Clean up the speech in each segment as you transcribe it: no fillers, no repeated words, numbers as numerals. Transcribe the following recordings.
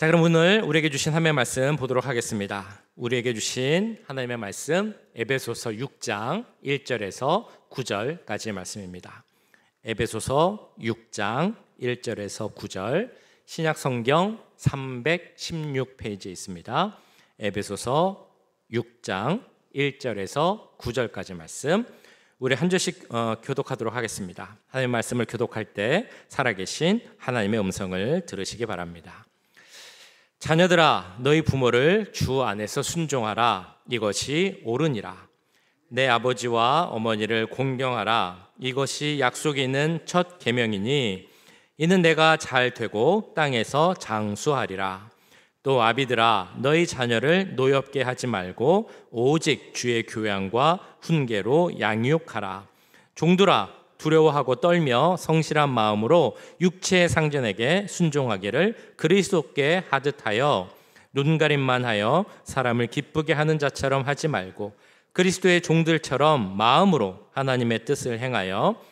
자, 그럼 오늘 우리에게 주신 하나님의 말씀 보도록 하겠습니다. 우리에게 주신 하나님의 말씀 에베소서 6장 1절에서 9절까지의 말씀입니다. 에베소서 6장 1절에서 9절, 신약성경 316페이지에 있습니다. 에베소서 6장 1절에서 9절까지 말씀, 우리 한 절씩 교독하도록 하겠습니다. 하나님의 말씀을 교독할 때 살아계신 하나님의 음성을 들으시기 바랍니다. 자녀들아, 너희 부모를 주 안에서 순종하라. 이것이 옳으니라. 내 아버지와 어머니를 공경하라. 이것이 약속이 있는 첫 계명이니 이는 내가 잘 되고 땅에서 장수하리라. 또 아비들아, 너희 자녀를 노엽게 하지 말고 오직 주의 교양과 훈계로 양육하라. 종들아, 두려워하고 떨며 성실한 마음으로 육체의 상전에게 순종하기를 그리스도께 하듯하여 눈가림만 하여 사람을 기쁘게 하는 자처럼 하지 말고 그리스도의 종들처럼 마음으로 하나님의 뜻을 행하여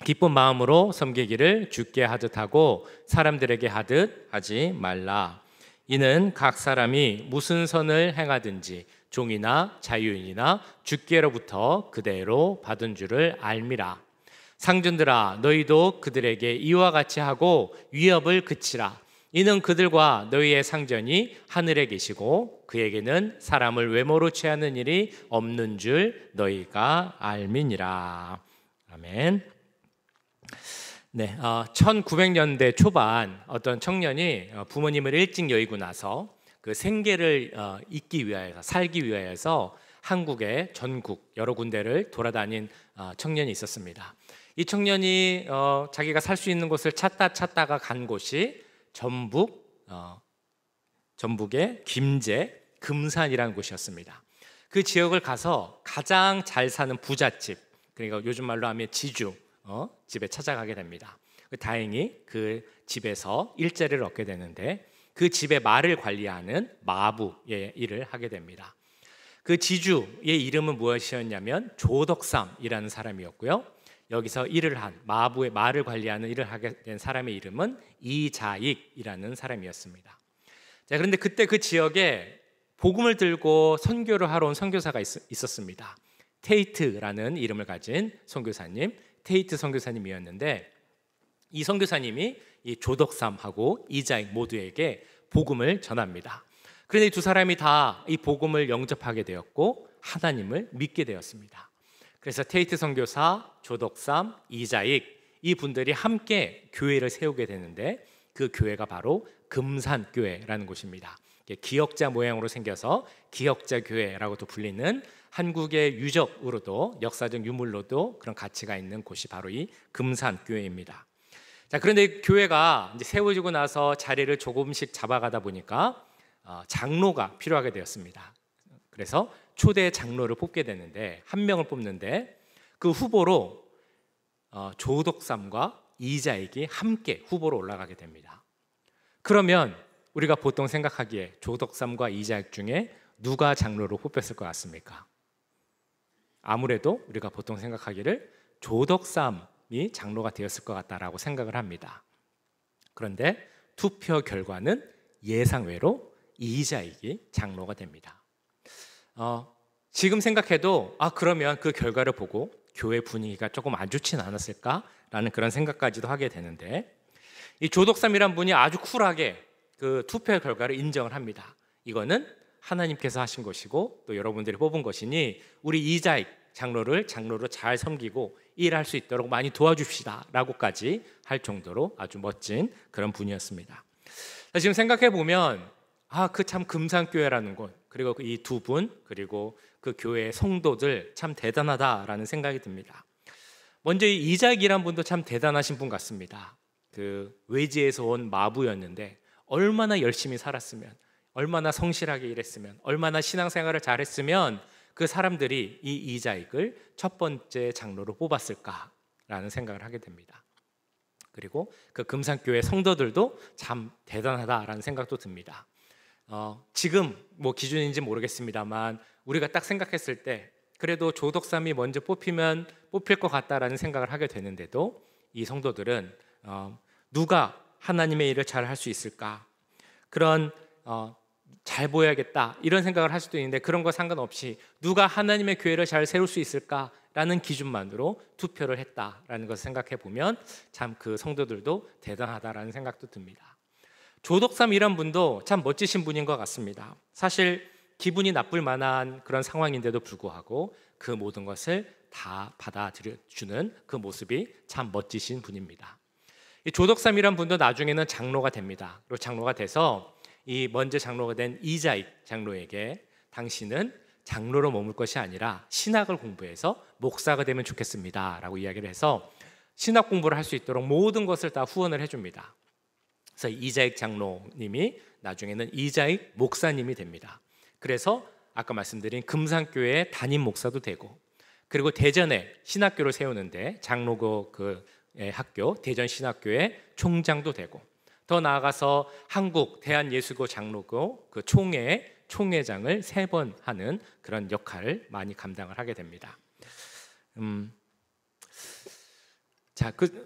기쁜 마음으로 섬기기를 주께 하듯 하고 사람들에게 하듯 하지 말라. 이는 각 사람이 무슨 선을 행하든지 종이나 자유인이나 주께로부터 그대로 받은 줄을 알미라. 상전들아, 너희도 그들에게 이와 같이 하고 위협을 그치라. 이는 그들과 너희의 상전이 하늘에 계시고 그에게는 사람을 외모로 취하는 일이 없는 줄 너희가 알미니라. 아멘. 네, 1900년대 초반 어떤 청년이 부모님을 일찍 여의고 나서 그 생계를 잇기 위하여서, 살기 위하여서 한국의 전국 여러 군데를 돌아다닌 청년이 있었습니다. 이 청년이 자기가 살 수 있는 곳을 찾다가 간 곳이 전북의 김제, 금산이라는 곳이었습니다. 그 지역을 가서 가장 잘 사는 부잣집, 그러니까 요즘 말로 하면 지주 집에 찾아가게 됩니다. 다행히 그 집에서 일자리를 얻게 되는데 그 집의 말을 관리하는 마부의 일을 하게 됩니다. 그 지주의 이름은 무엇이었냐면 조덕삼이라는 사람이었고요. 여기서 일을 한 마부의 말을 관리하는 일을 하게 된 사람의 이름은 이자익이라는 사람이었습니다. 자, 그런데 그때 그 지역에 복음을 들고 선교를 하러 온 선교사가 있었습니다. 테이트라는 이름을 가진 선교사님, 테이트 선교사님이었는데 이 선교사님이 이 조덕삼하고 이자익 모두에게 복음을 전합니다. 그런데 이 두 사람이 다 이 복음을 영접하게 되었고 하나님을 믿게 되었습니다. 그래서 테이트 선교사, 조덕삼, 이자익 이 분들이 함께 교회를 세우게 되는데 그 교회가 바로 금산교회라는 곳입니다. 기역자 모양으로 생겨서 기역자 교회라고도 불리는 한국의 유적으로도 역사적 유물로도 그런 가치가 있는 곳이 바로 이 금산교회입니다. 자, 그런데 교회가 이제 세워지고 나서 자리를 조금씩 잡아가다 보니까 장로가 필요하게 되었습니다. 그래서 초대 장로를 뽑게 되는데 한 명을 뽑는데 그 후보로 조덕삼과 이자익이 함께 후보로 올라가게 됩니다. 그러면 우리가 보통 생각하기에 조덕삼과 이자익 중에 누가 장로로 뽑혔을 것 같습니까? 아무래도 우리가 보통 생각하기를 조덕삼이 장로가 되었을 것 같다라고 생각을 합니다. 그런데 투표 결과는 예상외로 이자익이 장로가 됩니다. 지금 생각해도 그러면 그 결과를 보고 교회 분위기가 조금 안 좋진 않았을까라는 그런 생각까지도 하게 되는데 이 조덕삼이란 분이 아주 쿨하게 그 투표 결과를 인정을 합니다. 이거는 하나님께서 하신 것이고 또 여러분들이 뽑은 것이니 우리 이자익 장로를 장로로 잘 섬기고 일할 수 있도록 많이 도와줍시다 라고까지 할 정도로 아주 멋진 그런 분이었습니다. 지금 생각해 보면 그 참 금산교회라는 곳, 그리고 이 두 분, 그리고 그 교회의 성도들 참 대단하다라는 생각이 듭니다. 먼저 이 이자익이란 분도 참 대단하신 분 같습니다. 그 외지에서 온 마부였는데 얼마나 열심히 살았으면, 얼마나 성실하게 일했으면, 얼마나 신앙생활을 잘했으면 그 사람들이 이 이자익을 첫 번째 장로로 뽑았을까라는 생각을 하게 됩니다. 그리고 그 금산교회 성도들도 참 대단하다라는 생각도 듭니다. 지금 뭐 기준인지 모르겠습니다만 우리가 딱 생각했을 때 그래도 조덕삼이 먼저 뽑힐 것 같다라는 생각을 하게 되는데도 이 성도들은 누가 하나님의 일을 잘 할 수 있을까? 그런 잘 보여야겠다 이런 생각을 할 수도 있는데, 그런 거 상관없이 누가 하나님의 교회를 잘 세울 수 있을까라는 기준만으로 투표를 했다라는 것을 생각해 보면 참 그 성도들도 대단하다라는 생각도 듭니다. 조덕삼이란 분도 참 멋지신 분인 것 같습니다. 사실 기분이 나쁠 만한 그런 상황인데도 불구하고 그 모든 것을 다 받아들여주는 그 모습이 참 멋지신 분입니다. 이 조덕삼이란 분도 나중에는 장로가 됩니다. 그리고 장로가 돼서 이 먼저 장로가 된 이자익 장로에게 당신은 장로로 머물 것이 아니라 신학을 공부해서 목사가 되면 좋겠습니다 라고 이야기를 해서 신학 공부를 할 수 있도록 모든 것을 다 후원을 해줍니다. 그래서 이자익 장로님이 나중에는 이자익 목사님이 됩니다. 그래서 아까 말씀드린 금산교회 담임 목사도 되고, 그리고 대전에 신학교를 세우는데 장로고 학교 대전신학교의 총장도 되고, 더 나아가서 한국 대한예수교 장로교 그 총회장을 3번 하는 그런 역할을 많이 감당을 하게 됩니다.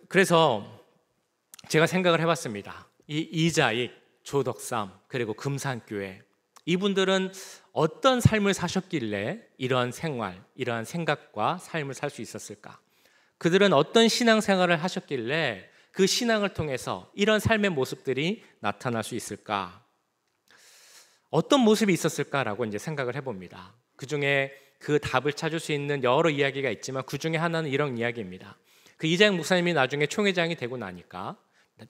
그래서 제가 생각을 해봤습니다. 이 이자익, 조덕삼, 그리고 금산교회, 이분들은 어떤 삶을 사셨길래 이런 생활, 이러한 생각과 삶을 살 수 있었을까? 그들은 어떤 신앙생활을 하셨길래 그 신앙을 통해서 이런 삶의 모습들이 나타날 수 있을까? 어떤 모습이 있었을까라고 이제 생각을 해봅니다. 그 중에 그 답을 찾을 수 있는 여러 이야기가 있지만 그 중에 하나는 이런 이야기입니다. 그 이자익 목사님이 나중에 총회장이 되고 나니까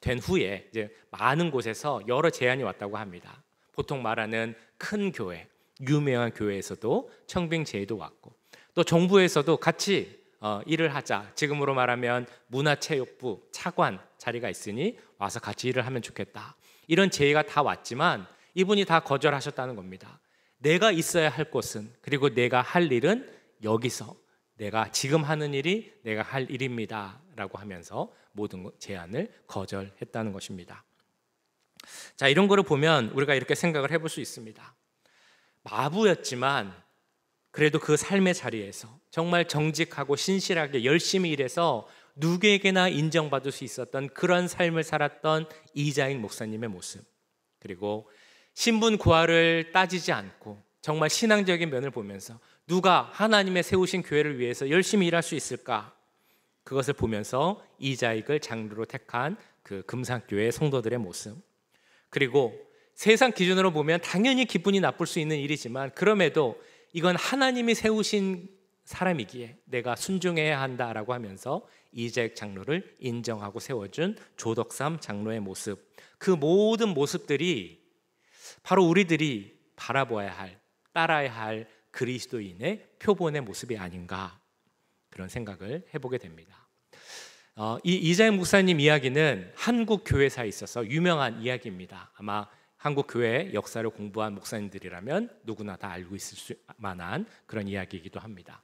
된 후에 이제 많은 곳에서 여러 제안이 왔다고 합니다. 보통 말하는 큰 교회, 유명한 교회에서도 청빙제의도 왔고, 또 정부에서도 같이 일을 하자, 지금으로 말하면 문화체육부 차관 자리가 있으니 와서 같이 일을 하면 좋겠다, 이런 제의가 다 왔지만 이분이 다 거절하셨다는 겁니다. 내가 있어야 할 곳은, 그리고 내가 할 일은 여기서, 내가 지금 하는 일이 내가 할 일입니다 라고 하면서 모든 제안을 거절했다는 것입니다. 자, 이런 거를 보면 우리가 이렇게 생각을 해볼 수 있습니다. 마부였지만 그래도 그 삶의 자리에서 정말 정직하고 신실하게 열심히 일해서 누구에게나 인정받을 수 있었던 그런 삶을 살았던 이자익 목사님의 모습, 그리고 신분 고하를 따지지 않고 정말 신앙적인 면을 보면서 누가 하나님의 세우신 교회를 위해서 열심히 일할 수 있을까? 그것을 보면서 이자익을 장로로 택한 그 금산교회 성도들의 모습, 그리고 세상 기준으로 보면 당연히 기분이 나쁠 수 있는 일이지만 그럼에도 이건 하나님이 세우신 사람이기에 내가 순종해야 한다라고 하면서 이자익 장로를 인정하고 세워준 조덕삼 장로의 모습, 그 모든 모습들이 바로 우리들이 바라보아야 할, 따라야 할 그리스도인의 표본의 모습이 아닌가, 그런 생각을 해보게 됩니다. 이 이자익 목사님 이야기는 한국 교회사에 있어서 유명한 이야기입니다. 아마 한국 교회 역사를 공부한 목사님들이라면 누구나 다 알고 있을 만한 그런 이야기이기도 합니다.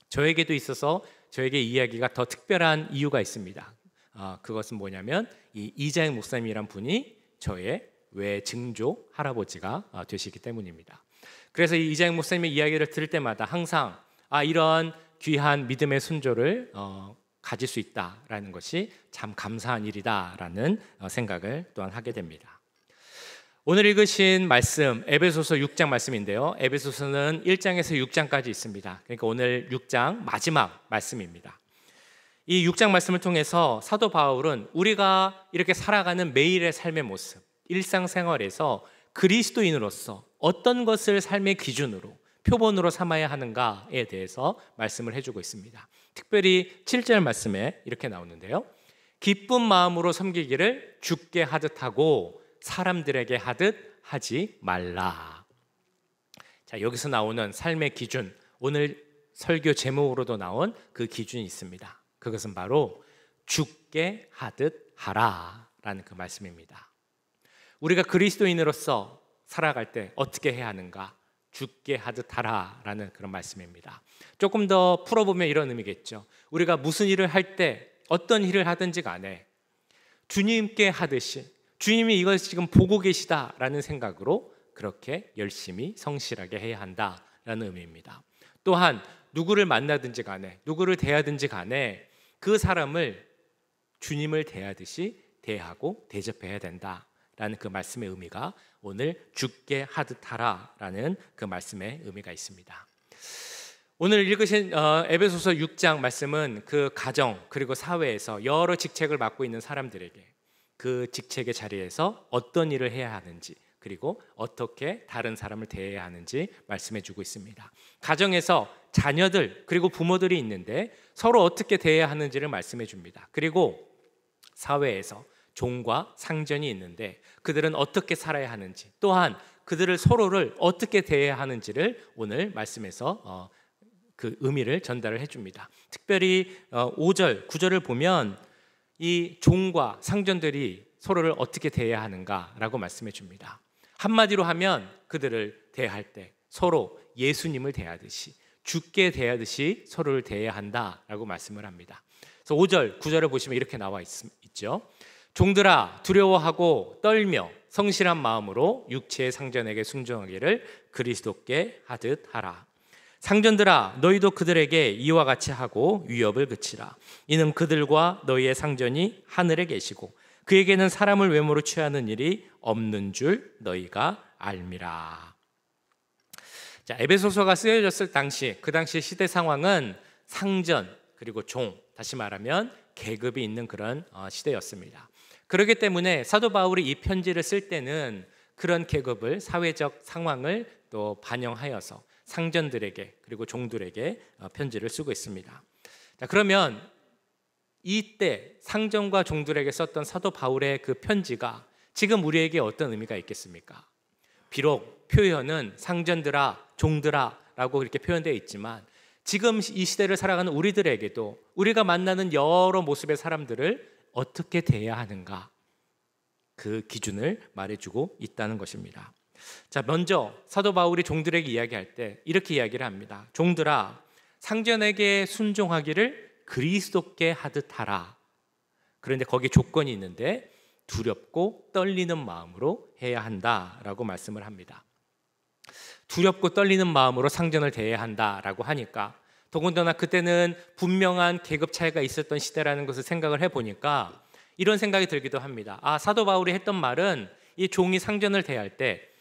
저에게도 있어서 저에게 이야기가 더 특별한 이유가 있습니다. 그것은 뭐냐면 이 이자익 목사님이란 분이 저의 외증조 할아버지가 되시기 때문입니다. 그래서 이 이자익 목사님의 이야기를 들을 때마다 항상 이런 귀한 믿음의 순조를 가질 수 있다라는 것이 참 감사한 일이다라는 생각을 또한 하게 됩니다. 오늘 읽으신 말씀 에베소서 6장 말씀인데요, 에베소서는 1장에서 6장까지 있습니다. 그러니까 오늘 6장 마지막 말씀입니다. 이 6장 말씀을 통해서 사도 바울은 우리가 이렇게 살아가는 매일의 삶의 모습, 일상생활에서 그리스도인으로서 어떤 것을 삶의 기준으로, 표본으로 삼아야 하는가에 대해서 말씀을 해주고 있습니다. 특별히 7절 말씀에 이렇게 나오는데요, 기쁜 마음으로 섬기기를 주께 하듯 하고 사람들에게 하듯 하지 말라. 자, 여기서 나오는 삶의 기준, 오늘 설교 제목으로도 나온 그 기준이 있습니다. 그것은 바로 주께 하듯 하라라는 그 말씀입니다. 우리가 그리스도인으로서 살아갈 때 어떻게 해야 하는가? 주께 하듯 하라라는 그런 말씀입니다. 조금 더 풀어보면 이런 의미겠죠. 우리가 무슨 일을 할 때, 어떤 일을 하든지 간에 주님께 하듯이, 주님이 이걸 지금 보고 계시다라는 생각으로 그렇게 열심히 성실하게 해야 한다라는 의미입니다. 또한 누구를 만나든지 간에, 누구를 대하든지 간에 그 사람을 주님을 대하듯이 대하고 대접해야 된다라는 라는 그 말씀의 의미가 오늘 죽게 하듯 하라라는 그 말씀의 의미가 있습니다. 오늘 읽으신 에베소서 6장 말씀은 그 가정 그리고 사회에서 여러 직책을 맡고 있는 사람들에게 그 직책의 자리에서 어떤 일을 해야 하는지, 그리고 어떻게 다른 사람을 대해야 하는지 말씀해 주고 있습니다. 가정에서 자녀들 그리고 부모들이 있는데 서로 어떻게 대해야 하는지를 말씀해 줍니다. 그리고 사회에서 종과 상전이 있는데 그들은 어떻게 살아야 하는지, 또한 그들을 서로를 어떻게 대해야 하는지를 오늘 말씀에서 그 의미를 전달을 해줍니다. 특별히 5절, 9절을 보면 이 종과 상전들이 서로를 어떻게 대해야 하는가라고 말씀해 줍니다. 한마디로 하면 그들을 대할 때 서로 예수님을 대하듯이, 주께 대하듯이 서로를 대해야 한다라고 말씀을 합니다. 그래서 5절, 9절을 보시면 이렇게 나와 있죠. 종들아, 두려워하고 떨며 성실한 마음으로 육체의 상전에게 순종하기를 그리스도께 하듯 하라. 상전들아, 너희도 그들에게 이와 같이 하고 위협을 그치라. 이는 그들과 너희의 상전이 하늘에 계시고 그에게는 사람을 외모로 취하는 일이 없는 줄 너희가 알미라. 자, 에베소서가 쓰여졌을 당시, 그 당시 시대 상황은 상전 그리고 종, 다시 말하면 계급이 있는 그런 시대였습니다. 그렇기 때문에 사도 바울이 이 편지를 쓸 때는 그런 계급을, 사회적 상황을 또 반영하여서 상전들에게 그리고 종들에게 편지를 쓰고 있습니다. 자, 그러면 이때 상전과 종들에게 썼던 사도 바울의 그 편지가 지금 우리에게 어떤 의미가 있겠습니까? 비록 표현은 상전들아, 종들아 라고 이렇게 표현되어 있지만 지금 이 시대를 살아가는 우리들에게도 우리가 만나는 여러 모습의 사람들을 어떻게 대해야 하는가, 그 기준을 말해주고 있다는 것입니다. 자, 먼저 사도 바울이 종들에게 이야기할 때 이렇게 이야기를 합니다. 종들아, 상전에게 순종하기를 그리스도께 하듯 하라. 그런데 거기 조건이 있는데 두렵고 떨리는 마음으로 해야 한다라고 말씀을 합니다. 두렵고 떨리는 마음으로 상전을 대해야 한다라고 하니까, 더군다나 그때는 분명한 계급 차이가 있었던 시대라는 것을 생각을 해보니까 이런 생각이 들기도 합니다. 사도 바울이 했던 말은 이 종이 상전을 대할 때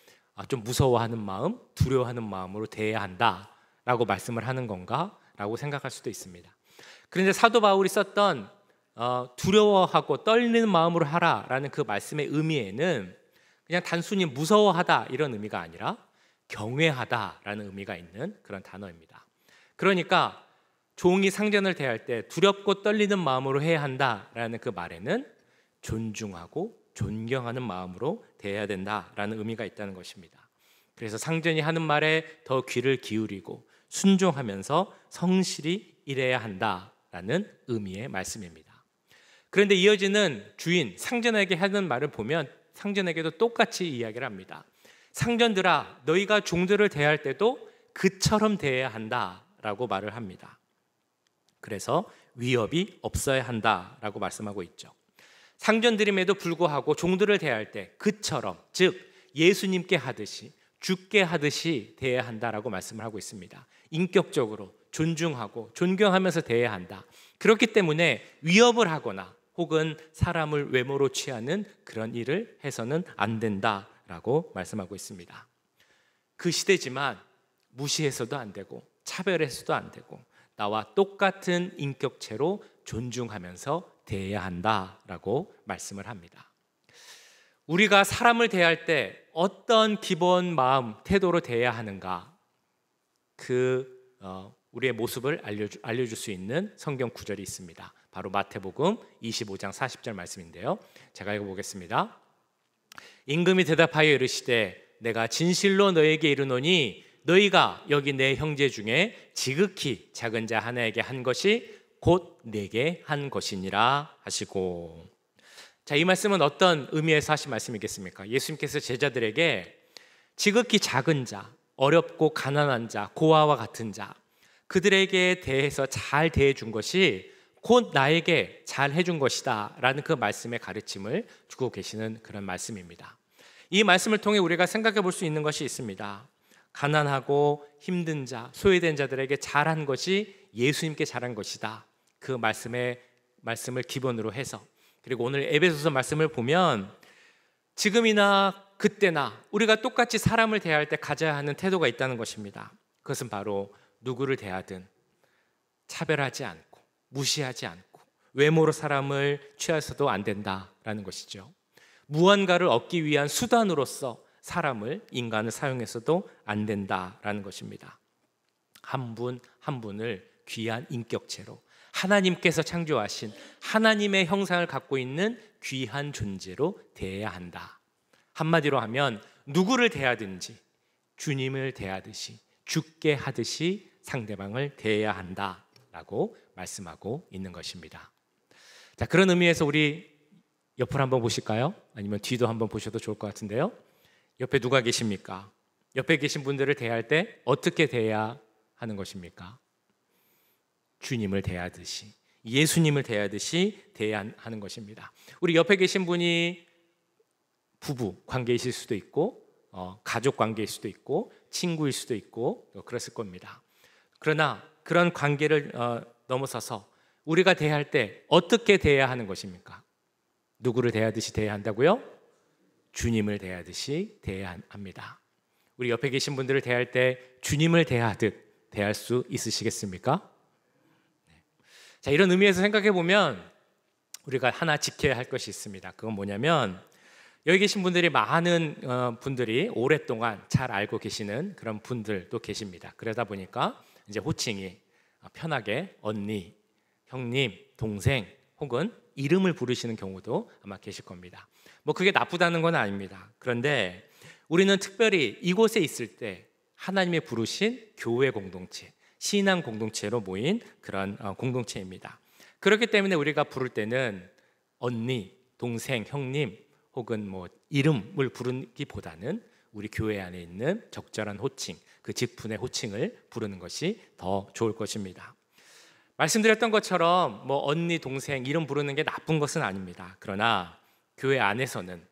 좀 무서워하는 마음, 두려워하는 마음으로 대해야 한다라고 말씀을 하는 건가? 라고 생각할 수도 있습니다. 그런데 사도 바울이 썼던 두려워하고 떨리는 마음으로 하라라는 그 말씀의 의미에는 그냥 단순히 무서워하다 이런 의미가 아니라 경외하다라는 의미가 있는 그런 단어입니다. 그러니까 종이 상전을 대할 때 두렵고 떨리는 마음으로 해야 한다라는 그 말에는 존중하고 존경하는 마음으로 대해야 된다라는 의미가 있다는 것입니다. 그래서 상전이 하는 말에 더 귀를 기울이고 순종하면서 성실히 일해야 한다라는 의미의 말씀입니다. 그런데 이어지는 주인 상전에게 하는 말을 보면 상전에게도 똑같이 이야기를 합니다. 상전들아, 너희가 종들을 대할 때도 그처럼 대해야 한다라고 말을 합니다. 그래서 위협이 없어야 한다라고 말씀하고 있죠. 상전들임에도 불구하고 종들을 대할 때 그처럼, 즉 예수님께 하듯이, 주께 하듯이 대해야 한다라고 말씀을 하고 있습니다. 인격적으로 존중하고 존경하면서 대해야 한다. 그렇기 때문에 위협을 하거나 혹은 사람을 외모로 취하는 그런 일을 해서는 안 된다라고 말씀하고 있습니다. 그 시대지만 무시해서도 안 되고 차별해서도 안 되고 나와 똑같은 인격체로 존중하면서 대해야 한다라고 말씀을 합니다. 우리가 사람을 대할 때 어떤 기본 마음, 태도로 대해야 하는가, 우리의 모습을 알려줄 수 있는 성경 구절이 있습니다. 바로 마태복음 25장 40절 말씀인데요. 제가 읽어보겠습니다. 임금이 대답하여 이르시되 내가 진실로 너에게 이르노니 너희가 여기 내 형제 중에 지극히 작은 자 하나에게 한 것이 곧 내게 한 것이니라 하시고. 자, 이 말씀은 어떤 의미에서 하신 말씀이겠습니까? 예수님께서 제자들에게 지극히 작은 자, 어렵고 가난한 자, 고아와 같은 자, 그들에게 대해서 잘 대해준 것이 곧 나에게 잘 해준 것이다 라는 그 말씀의 가르침을 주고 계시는 그런 말씀입니다. 이 말씀을 통해 우리가 생각해 볼 수 있는 것이 있습니다. 가난하고 힘든 자, 소외된 자들에게 잘한 것이 예수님께 잘한 것이다. 그 말씀을 기본으로 해서, 그리고 오늘 에베소서 말씀을 보면 지금이나 그때나 우리가 똑같이 사람을 대할 때 가져야 하는 태도가 있다는 것입니다. 그것은 바로 누구를 대하든 차별하지 않고 무시하지 않고 외모로 사람을 취해서도 안 된다라는 것이죠. 무언가를 얻기 위한 수단으로서 사람을, 인간을 사용해서도 안 된다라는 것입니다. 한 분 한 분을 귀한 인격체로 하나님께서 창조하신 하나님의 형상을 갖고 있는 귀한 존재로 대해야 한다. 한마디로 하면 누구를 대하든지 주님을 대하듯이, 죽게 하듯이 상대방을 대해야 한다라고 말씀하고 있는 것입니다. 자, 그런 의미에서 우리 옆을 한번 보실까요? 아니면 뒤도 한번 보셔도 좋을 것 같은데요. 옆에 누가 계십니까? 옆에 계신 분들을 대할 때 어떻게 대해야 하는 것입니까? 주님을 대하듯이, 예수님을 대하듯이 대해야 하는 것입니다. 우리 옆에 계신 분이 부부 관계이실 수도 있고 가족 관계일 수도 있고 친구일 수도 있고 그랬을 겁니다. 그러나 그런 관계를 넘어서서 우리가 대할 때 어떻게 대해야 하는 것입니까? 누구를 대하듯이 대해야 한다고요? 주님을 대하듯이 대해야 합니다. 우리 옆에 계신 분들을 대할 때 주님을 대하듯 대할 수 있으시겠습니까? 자, 이런 의미에서 생각해 보면 우리가 하나 지켜야 할 것이 있습니다. 그건 뭐냐면 여기 계신 분들이 많은 분들이 오랫동안 잘 알고 계시는 그런 분들도 계십니다. 그러다 보니까 이제 호칭이 편하게 언니, 형님, 동생 혹은 이름을 부르시는 경우도 아마 계실 겁니다. 뭐 그게 나쁘다는 건 아닙니다. 그런데 우리는 특별히 이곳에 있을 때 하나님의 부르신 교회 공동체, 신앙 공동체로 모인 그런 공동체입니다. 그렇기 때문에 우리가 부를 때는 언니, 동생, 형님 혹은 뭐 이름을 부르기보다는 우리 교회 안에 있는 적절한 호칭, 그 직분의 호칭을 부르는 것이 더 좋을 것입니다. 말씀드렸던 것처럼 뭐 언니, 동생 이름 부르는 게 나쁜 것은 아닙니다. 그러나 교회 안에서는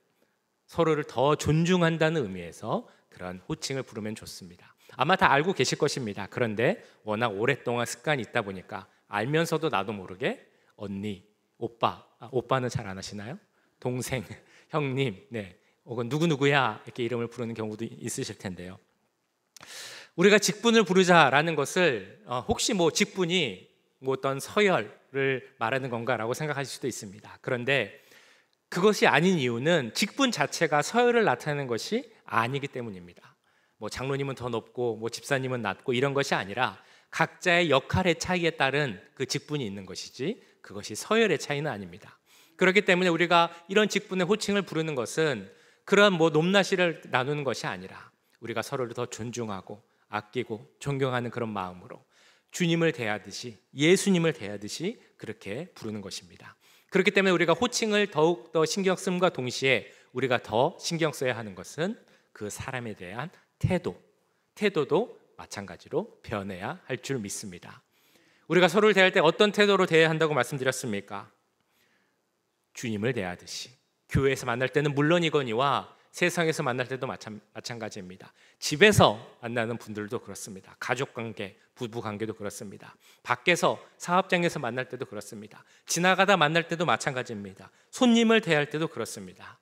서로를 더 존중한다는 의미에서 그런 호칭을 부르면 좋습니다. 아마 다 알고 계실 것입니다. 그런데 워낙 오랫동안 습관이 있다 보니까 알면서도 나도 모르게 언니, 오빠, 오빠는 잘 안 하시나요? 동생, 형님, 네, 혹은 누구누구야 이렇게 이름을 부르는 경우도 있으실 텐데요. 우리가 직분을 부르자라는 것을 혹시 뭐 직분이 뭐 어떤 서열을 말하는 건가라고 생각하실 수도 있습니다. 그런데 그것이 아닌 이유는 직분 자체가 서열을 나타내는 것이 아니기 때문입니다. 뭐 장로님은 더 높고 뭐 집사님은 낮고 이런 것이 아니라 각자의 역할의 차이에 따른 그 직분이 있는 것이지 그것이 서열의 차이는 아닙니다. 그렇기 때문에 우리가 이런 직분의 호칭을 부르는 것은 그런 뭐 높낮이를 나누는 것이 아니라 우리가 서로를 더 존중하고 아끼고 존경하는 그런 마음으로 주님을 대하듯이, 예수님을 대하듯이 그렇게 부르는 것입니다. 그렇기 때문에 우리가 호칭을 더욱 더 신경 씀과 동시에 우리가 더 신경 써야 하는 것은 그 사람에 대한 태도도 마찬가지로 변해야 할 줄 믿습니다. 우리가 서로를 대할 때 어떤 태도로 대해야 한다고 말씀드렸습니까? 주님을 대하듯이. 교회에서 만날 때는 물론이거니와 세상에서 만날 때도 마찬가지입니다. 집에서 만나는 분들도 그렇습니다. 가족관계, 부부관계도 그렇습니다. 밖에서 사업장에서 만날 때도 그렇습니다. 지나가다 만날 때도 마찬가지입니다. 손님을 대할 때도 그렇습니다.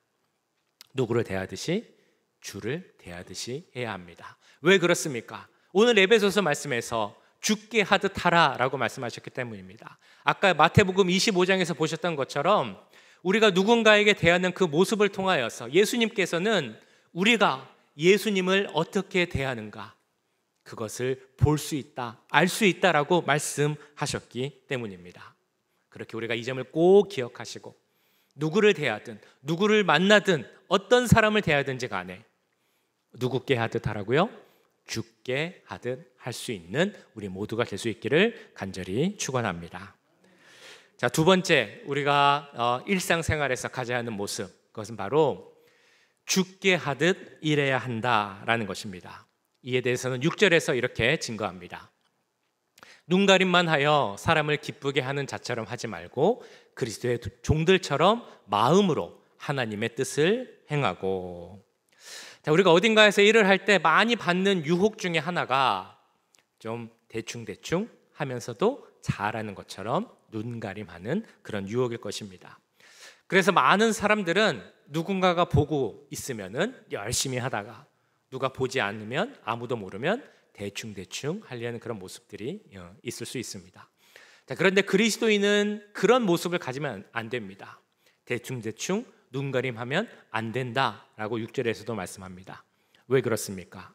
누구를 대하듯이? 주를 대하듯이 해야 합니다. 왜 그렇습니까? 오늘 에베소서 말씀에서 죽게 하듯 하라라고 말씀하셨기 때문입니다. 아까 마태복음 25장에서 보셨던 것처럼 우리가 누군가에게 대하는 그 모습을 통하여서 예수님께서는 우리가 예수님을 어떻게 대하는가 그것을 볼 수 있다, 알 수 있다라고 말씀하셨기 때문입니다. 그렇게 우리가 이 점을 꼭 기억하시고 누구를 대하든 누구를 만나든 어떤 사람을 대하든지 간에 누구께 하듯 하라고요? 죽게 하듯 할 수 있는 우리 모두가 될 수 있기를 간절히 축원합니다. 자, 두 번째 우리가 일상생활에서 가져야 하는 모습, 그것은 바로 죽게 하듯 일해야 한다라는 것입니다. 이에 대해서는 6절에서 이렇게 증거합니다. 눈가림만 하여 사람을 기쁘게 하는 자처럼 하지 말고 그리스도의 종들처럼 마음으로 하나님의 뜻을 행하고. 자, 우리가 어딘가에서 일을 할 때 많이 받는 유혹 중에 하나가 좀 대충대충 하면서도 잘하는 것처럼 눈가림하는 그런 유혹일 것입니다. 그래서 많은 사람들은 누군가가 보고 있으면은 열심히 하다가 누가 보지 않으면, 아무도 모르면 대충대충 하려는 그런 모습들이 있을 수 있습니다. 자, 그런데 그리스도인은 그런 모습을 가지면 안 됩니다. 대충대충 눈가림하면 안 된다라고 6절에서도 말씀합니다. 왜 그렇습니까?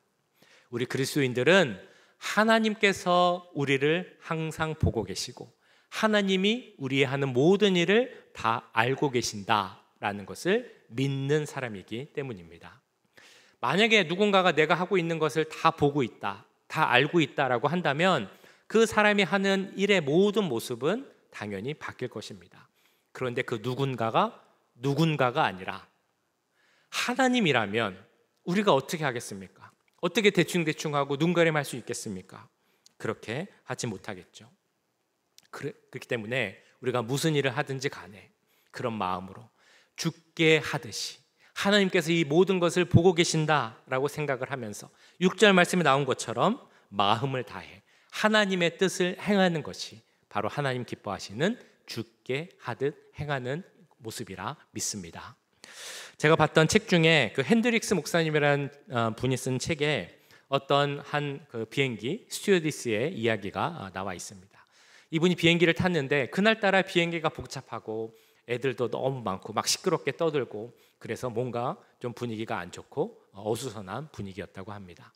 우리 그리스도인들은 하나님께서 우리를 항상 보고 계시고 하나님이 우리의 하는 모든 일을 다 알고 계신다라는 것을 믿는 사람이기 때문입니다. 만약에 누군가가 내가 하고 있는 것을 다 보고 있다, 다 알고 있다라고 한다면 그 사람이 하는 일의 모든 모습은 당연히 바뀔 것입니다. 그런데 그 누군가가 아니라 하나님이라면 우리가 어떻게 하겠습니까? 어떻게 대충대충 하고 눈가림할 수 있겠습니까? 그렇게 하지 못하겠죠. 그렇기 때문에 우리가 무슨 일을 하든지 간에 그런 마음으로 주께 하듯이 하나님께서 이 모든 것을 보고 계신다라고 생각을 하면서 6절 말씀에 나온 것처럼 마음을 다해 하나님의 뜻을 행하는 것이 바로 하나님 기뻐하시는 주께 하듯 행하는 모습이라 믿습니다. 제가 봤던 책 중에 그 핸드릭스 목사님이라는 분이 쓴 책에 어떤 한 그 비행기 스튜어디스의 이야기가 나와 있습니다. 이분이 비행기를 탔는데 그날따라 비행기가 복잡하고 애들도 너무 많고 막 시끄럽게 떠들고 그래서 뭔가 좀 분위기가 안 좋고 어수선한 분위기였다고 합니다.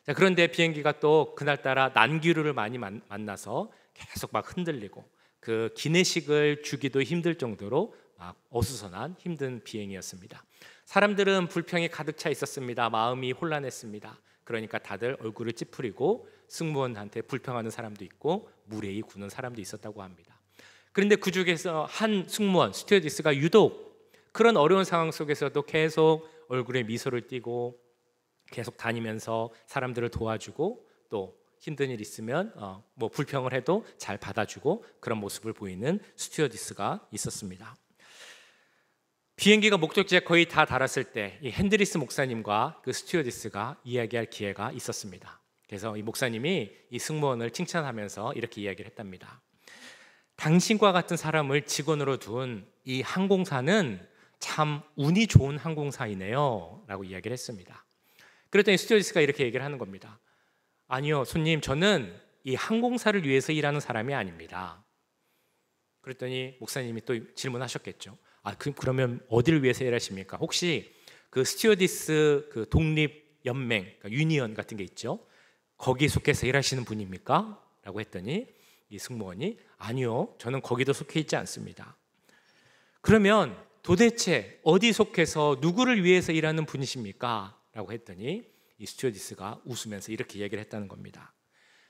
자, 그런데 비행기가 또 그날따라 난기류를 많이 만나서 계속 막 흔들리고 그 기내식을 주기도 힘들 정도로 막 어수선한 힘든 비행이었습니다. 사람들은 불평이 가득 차 있었습니다. 마음이 혼란했습니다. 그러니까 다들 얼굴을 찌푸리고 승무원한테 불평하는 사람도 있고 무례히 구는 사람도 있었다고 합니다. 그런데 그 중에서 한 승무원, 스튜어디스가 유독 그런 어려운 상황 속에서도 계속 얼굴에 미소를 띠고 계속 다니면서 사람들을 도와주고 또 힘든 일 있으면 뭐 불평을 해도 잘 받아주고 그런 모습을 보이는 스튜어디스가 있었습니다. 비행기가 목적지에 거의 다 달았을 때 이 핸드리스 목사님과 그 스튜어디스가 이야기할 기회가 있었습니다. 그래서 이 목사님이 이 승무원을 칭찬하면서 이렇게 이야기를 했답니다. 당신과 같은 사람을 직원으로 둔 이 항공사는 참 운이 좋은 항공사이네요 라고 이야기를 했습니다. 그랬더니 스튜어디스가 이렇게 얘기를 하는 겁니다. 아니요, 손님, 저는 이 항공사를 위해서 일하는 사람이 아닙니다. 그랬더니 목사님이 또 질문하셨겠죠. 그러면 어디를 위해서 일하십니까? 혹시 그 스튜어디스 그 독립연맹, 그러니까 유니언 같은 게 있죠. 거기 속해서 일하시는 분입니까? 라고 했더니 이 승무원이 아니요, 저는 거기도 속해 있지 않습니다. 그러면 도대체 어디 속해서 누구를 위해서 일하는 분이십니까? 라고 했더니 이 스튜어디스가 웃으면서 이렇게 얘기를 했다는 겁니다.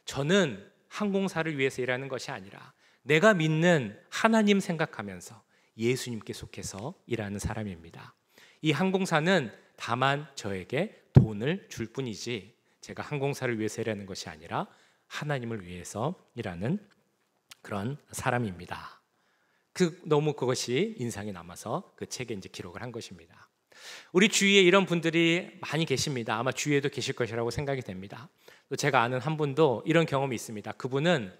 저는 항공사를 위해서 일하는 것이 아니라 내가 믿는 하나님 생각하면서 예수님께 속해서 일하는 사람입니다. 이 항공사는 다만 저에게 돈을 줄 뿐이지 제가 항공사를 위해서 일하는 것이 아니라 하나님을 위해서 일하는 그런 사람입니다. 너무 그것이 인상이 남아서 그 책에 이제 기록을 한 것입니다. 우리 주위에 이런 분들이 많이 계십니다. 아마 주위에도 계실 것이라고 생각이 됩니다. 또 제가 아는 한 분도 이런 경험이 있습니다. 그분은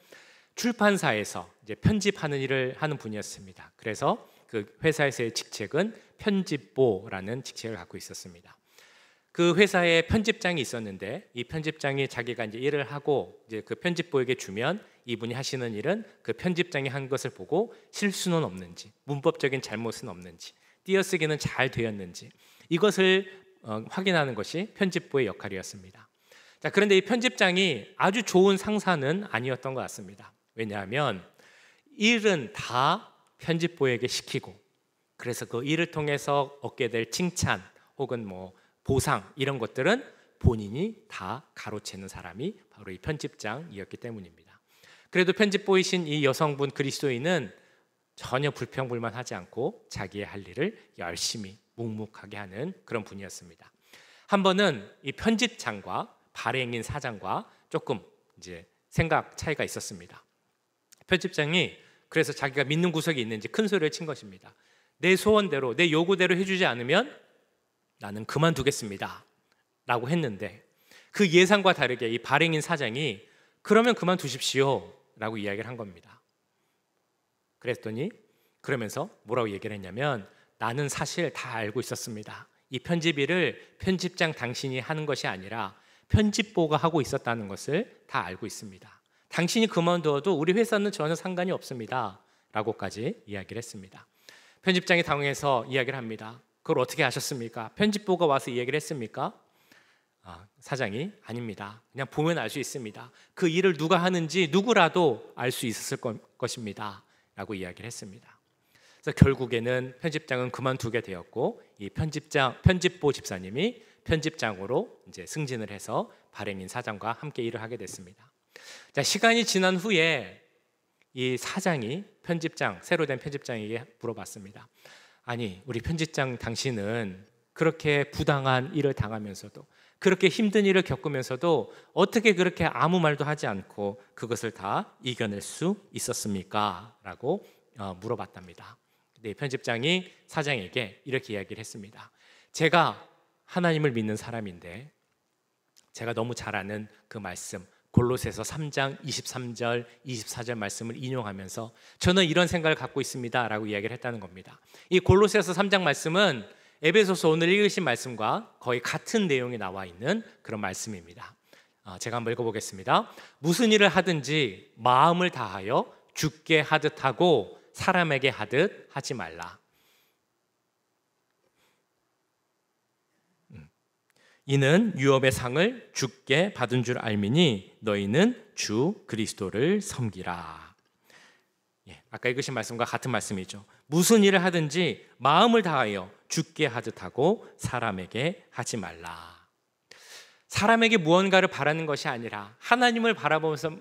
출판사에서 이제 편집하는 일을 하는 분이었습니다. 그래서 그 회사에서의 직책은 편집보라는 직책을 갖고 있었습니다. 그 회사에 편집장이 있었는데 이 편집장이 자기가 이제 일을 하고 이제 그 편집보에게 주면 이분이 하시는 일은 그 편집장이 한 것을 보고 실수는 없는지, 문법적인 잘못은 없는지, 띄어쓰기는 잘 되었는지 이것을 확인하는 것이 편집보의 역할이었습니다. 자, 그런데 이 편집장이 아주 좋은 상사는 아니었던 것 같습니다. 왜냐하면 일은 다 편집보에게 시키고 그래서 그 일을 통해서 얻게 될 칭찬 혹은 뭐 보상 이런 것들은 본인이 다 가로채는 사람이 바로 이 편집장이었기 때문입니다. 그래도 편집보이신 이 여성분 그리스도인은 전혀 불평불만하지 않고 자기의 할 일을 열심히 묵묵하게 하는 그런 분이었습니다. 한 번은 이 편집장과 발행인 사장과 조금 이제 생각 차이가 있었습니다. 편집장이 그래서 자기가 믿는 구석이 있는지 큰 소리를 친 것입니다. 내 소원대로 내 요구대로 해주지 않으면 나는 그만두겠습니다 라고 했는데 그 예상과 다르게 이 발행인 사장이 그러면 그만두십시오 라고 이야기를 한 겁니다. 그랬더니 그러면서 뭐라고 얘기를 했냐면, 나는 사실 다 알고 있었습니다. 이 편집 일을 편집장 당신이 하는 것이 아니라 편집부가 하고 있었다는 것을 다 알고 있습니다. 당신이 그만두어도 우리 회사는 전혀 상관이 없습니다 라고까지 이야기를 했습니다. 편집장이 당황해서 이야기를 합니다. 그걸 어떻게 아셨습니까? 편집부가 와서 이야기를 했습니까? 사장이 아닙니다. 그냥 보면 알 수 있습니다. 그 일을 누가 하는지 누구라도 알 수 있었을 것입니다 라고 이야기를 했습니다. 그래서 결국에는 편집장은 그만두게 되었고, 이 편집부 집사님이 편집장으로 이제 승진을 해서 발행인 사장과 함께 일을 하게 됐습니다. 자, 시간이 지난 후에 이 사장이 새로 된 편집장에게 물어봤습니다. 아니, 우리 편집장 당신은 그렇게 부당한 일을 당하면서도, 그렇게 힘든 일을 겪으면서도 어떻게 그렇게 아무 말도 하지 않고 그것을 다 이겨낼 수 있었습니까? 라고 물어봤답니다. 근데 편집장이 사장에게 이렇게 이야기를 했습니다. 제가 하나님을 믿는 사람인데, 제가 너무 잘 아는 그 말씀, 골로새서 3장 23절 24절 말씀을 인용하면서 저는 이런 생각을 갖고 있습니다 라고 이야기를 했다는 겁니다. 이 골로새서 3장 말씀은 에베소서 오늘 읽으신 말씀과 거의 같은 내용이 나와 있는 그런 말씀입니다. 제가 한번 읽어보겠습니다. 무슨 일을 하든지 마음을 다하여 주께 하듯 하고 사람에게 하듯 하지 말라. 이는 유업의 상을 주께 받은 줄 알미니 너희는 주 그리스도를 섬기라. 아까 읽으신 말씀과 같은 말씀이죠. 무슨 일을 하든지 마음을 다하여 주께 하듯 하고 사람에게 하지 말라. 사람에게 무언가를 바라는 것이 아니라 하나님을 바라보면서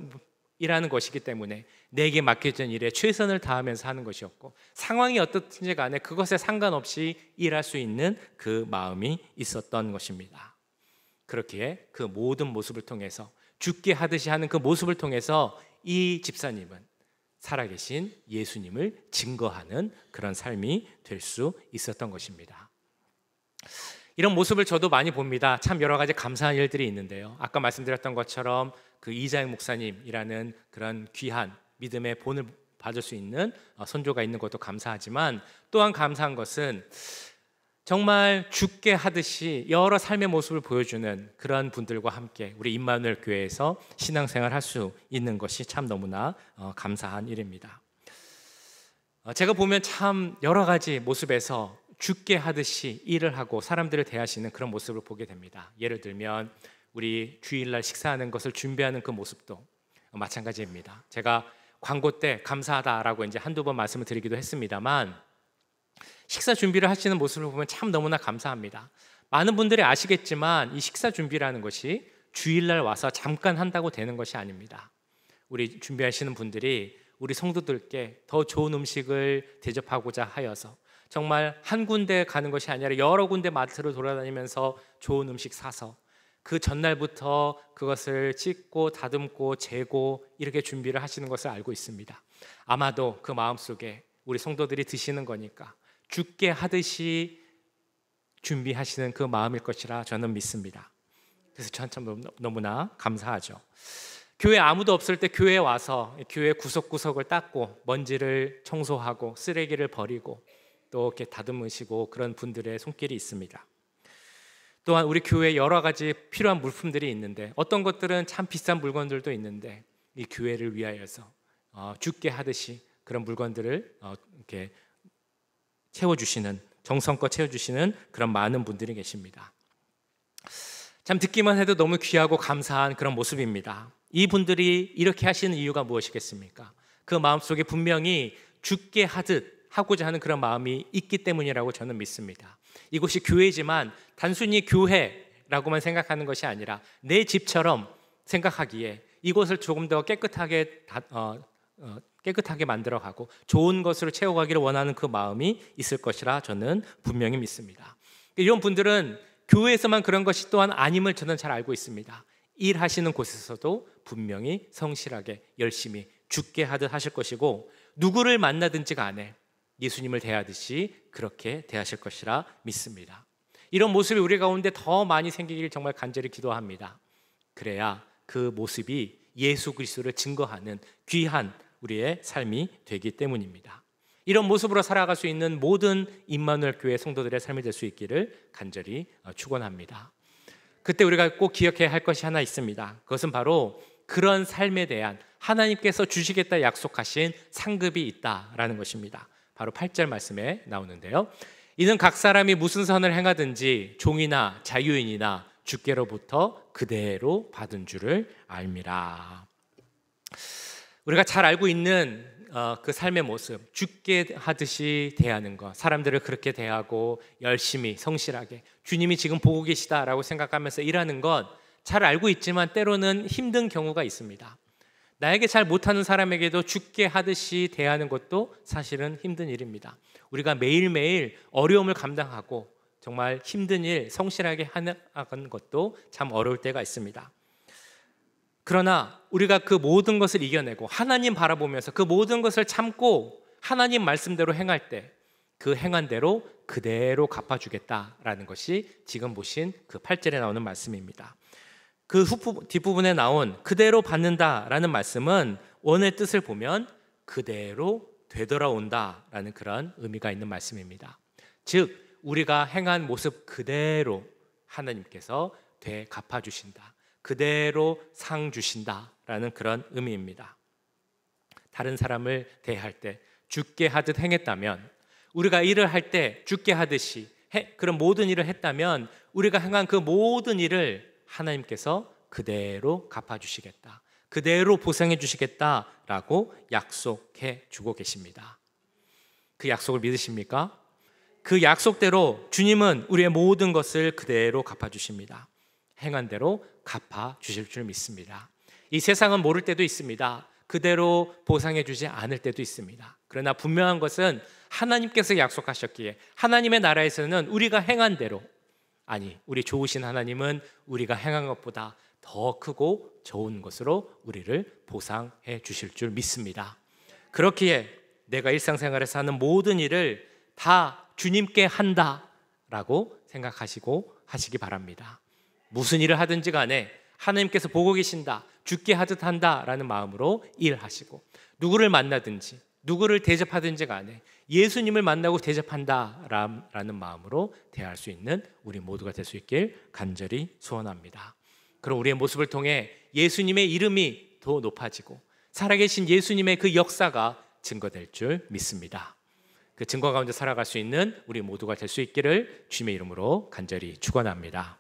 일하는 것이기 때문에 내게 맡겨진 일에 최선을 다하면서 하는 것이었고, 상황이 어떻든지 간에 그것에 상관없이 일할 수 있는 그 마음이 있었던 것입니다. 그렇기에 그 모든 모습을 통해서, 주께 하듯이 하는 그 모습을 통해서 이 집사님은 살아계신 예수님을 증거하는 그런 삶이 될 수 있었던 것입니다. 이런 모습을 저도 많이 봅니다. 참 여러 가지 감사한 일들이 있는데요. 아까 말씀드렸던 것처럼 그 이자영 목사님이라는 그런 귀한 믿음의 본을 받을 수 있는 선조가 있는 것도 감사하지만, 또한 감사한 것은 정말 주께 하듯이 여러 삶의 모습을 보여주는 그런 분들과 함께 우리 임마누엘 교회에서 신앙생활 할 수 있는 것이 참 너무나 감사한 일입니다. 제가 보면 참 여러 가지 모습에서 주께 하듯이 일을 하고 사람들을 대하시는 그런 모습을 보게 됩니다. 예를 들면 우리 주일날 식사하는 것을 준비하는 그 모습도 마찬가지입니다. 제가 광고 때 감사하다라고 이제 한두 번 말씀을 드리기도 했습니다만, 식사 준비를 하시는 모습을 보면 참 너무나 감사합니다. 많은 분들이 아시겠지만 이 식사 준비라는 것이 주일날 와서 잠깐 한다고 되는 것이 아닙니다. 우리 준비하시는 분들이 우리 성도들께 더 좋은 음식을 대접하고자 하여서 정말 한 군데 가는 것이 아니라 여러 군데 마트를 돌아다니면서 좋은 음식 사서 그 전날부터 그것을 찢고 다듬고 재고 이렇게 준비를 하시는 것을 알고 있습니다. 아마도 그 마음속에 우리 성도들이 드시는 거니까 주께 하듯이 준비하시는 그 마음일 것이라 저는 믿습니다. 그래서 저는 참 너무나 감사하죠. 교회 아무도 없을 때 교회에 와서 교회 구석구석을 닦고 먼지를 청소하고 쓰레기를 버리고 또 이렇게 다듬으시고 그런 분들의 손길이 있습니다. 또한 우리 교회에 여러 가지 필요한 물품들이 있는데, 어떤 것들은 참 비싼 물건들도 있는데 이 교회를 위하여서 주께 하듯이 그런 물건들을 이렇게 채워주시는, 정성껏 채워주시는 그런 많은 분들이 계십니다. 참 듣기만 해도 너무 귀하고 감사한 그런 모습입니다. 이 분들이 이렇게 하시는 이유가 무엇이겠습니까? 그 마음속에 분명히 주께 하듯 하고자 하는 그런 마음이 있기 때문이라고 저는 믿습니다. 이곳이 교회지만 단순히 교회라고만 생각하는 것이 아니라 내 집처럼 생각하기에 이곳을 조금 더 깨끗하게 만들어가고 좋은 것으로 채워가기를 원하는 그 마음이 있을 것이라 저는 분명히 믿습니다. 이런 분들은 교회에서만 그런 것이 또한 아님을 저는 잘 알고 있습니다. 일하시는 곳에서도 분명히 성실하게 열심히 주께 하듯 하실 것이고, 누구를 만나든지 간에 예수님을 대하듯이 그렇게 대하실 것이라 믿습니다. 이런 모습이 우리 가운데 더 많이 생기길 정말 간절히 기도합니다. 그래야 그 모습이 예수 그리스도를 증거하는 귀한 우리의 삶이 되기 때문입니다. 이런 모습으로 살아갈 수 있는 모든 임마누엘 교회 성도들의 삶이 될 수 있기를 간절히 축원합니다. 그때 우리가 꼭 기억해야 할 것이 하나 있습니다. 그것은 바로 그런 삶에 대한 하나님께서 주시겠다 약속하신 상급이 있다라는 것입니다. 바로 8절 말씀에 나오는데요. 이는 각 사람이 무슨 선을 행하든지 종이나 자유인이나 주께로부터 그대로 받은 줄을 알미라. 우리가 잘 알고 있는 그 삶의 모습, 주께 하듯이 대하는 것, 사람들을 그렇게 대하고 열심히 성실하게 주님이 지금 보고 계시다라고 생각하면서 일하는 것 잘 알고 있지만 때로는 힘든 경우가 있습니다. 나에게 잘 못하는 사람에게도 주께 하듯이 대하는 것도 사실은 힘든 일입니다. 우리가 매일매일 어려움을 감당하고 정말 힘든 일 성실하게 하는 것도 참 어려울 때가 있습니다. 그러나 우리가 그 모든 것을 이겨내고 하나님 바라보면서 그 모든 것을 참고 하나님 말씀대로 행할 때 그 행한 대로 그대로 갚아주겠다라는 것이 지금 보신 그 8절에 나오는 말씀입니다. 그 뒷부분에 나온 그대로 받는다라는 말씀은 원의 뜻을 보면 그대로 되돌아온다라는 그런 의미가 있는 말씀입니다. 즉 우리가 행한 모습 그대로 하나님께서 되갚아주신다, 그대로 상 주신다라는 그런 의미입니다. 다른 사람을 대할 때 주께 하듯 행했다면, 우리가 일을 할 때 주께 하듯이 그런 모든 일을 했다면 우리가 행한 그 모든 일을 하나님께서 그대로 갚아주시겠다, 그대로 보상해 주시겠다라고 약속해 주고 계십니다. 그 약속을 믿으십니까? 그 약속대로 주님은 우리의 모든 것을 그대로 갚아주십니다. 행한 대로 갚아주실 줄 믿습니다. 이 세상은 모를 때도 있습니다. 그대로 보상해 주지 않을 때도 있습니다. 그러나 분명한 것은 하나님께서 약속하셨기에 하나님의 나라에서는 우리가 행한 대로, 아니 우리 좋으신 하나님은 우리가 행한 것보다 더 크고 좋은 것으로 우리를 보상해 주실 줄 믿습니다. 그렇기에 내가 일상생활에서 하는 모든 일을 다 주님께 한다라고 생각하시고 하시기 바랍니다. 무슨 일을 하든지 간에 하나님께서 보고 계신다, 주께 하듯 한다라는 마음으로 일하시고, 누구를 만나든지 누구를 대접하든지 간에 예수님을 만나고 대접한다라는 마음으로 대할 수 있는 우리 모두가 될 수 있길 간절히 소원합니다. 그럼 우리의 모습을 통해 예수님의 이름이 더 높아지고 살아계신 예수님의 그 역사가 증거될 줄 믿습니다. 그 증거 가운데 살아갈 수 있는 우리 모두가 될 수 있기를 주님의 이름으로 간절히 축원합니다.